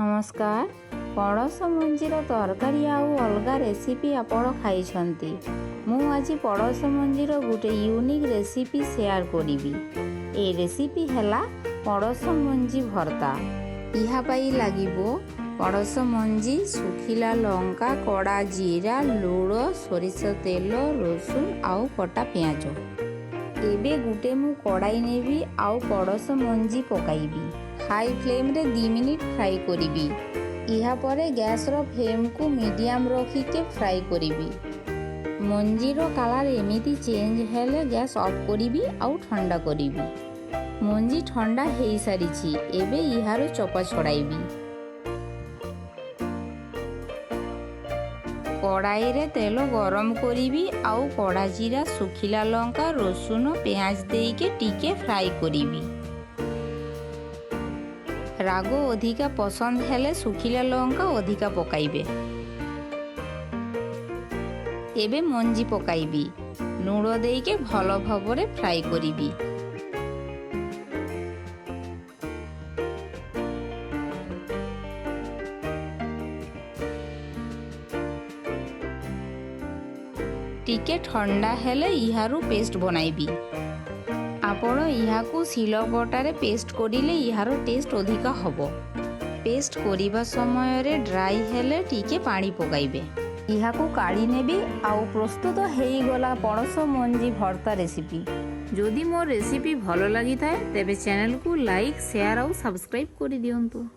नमस्कार। पड़स मंजीर तरकारी आउ अलगा रेसिपी आपण खाई। मु आज पड़स मंजीर गोटे यूनिक रेसिपी शेयर करी। ए रेसिपी हैला पड़स मंजी भर्ता। इहा पाई लागिबो पड़स मंजी, सुखिला लंका, कड़ा जीरा, लूण, सोरिष तेल, रसुन आउ कटा पियाज। एबे गुटे मु कड़ाई नेबी आउ पड़स मंजी पकाइबी। हाई फ्लेम रे 2 मिनिट फ्राई करिबी। इहा परे गैस रो फ्लेम को मीडियम रखी के फ्राई करिबी। मंजीर कलर एमिति चेंज हेले गैस ऑफ करिबी आउ ठंडा करिबी। मंजी ठंडा हेई सारिछि। एबे इहारो चोपा छड़ाइबी। कड़ाई रे तेल गरम करिबी आउ कड़ा जीरा, सुखिला लंका, रसुन, प्याज देई के टिके फ्राई करिबी। राग अधिका पसंद हेले सुखिला लंका अधिका पकाइबे। एबे मंजी पकाइबी। लूण देई के भलो भाबरे फ्राई करिबी। टिके ठंडा हेले इहारू पेस्ट बनाइबी। आपण इहाकू सिलबटारे पेस्ट करिले इहारो टेस्ट अधिका हबो। पेस्ट करिबा समय रे ड्राई हेले टिके पानी पकाइबे। इहाकू काढ़ी नेबी आउ प्रस्तुत हेई गला पड़स मंजी भर्ता रेसिपी। जदि मोर रेसिपी भलो लागि थाए तेबे चैनल को लाइक, शेयर आउ सब्सक्राइब करि दियंतु।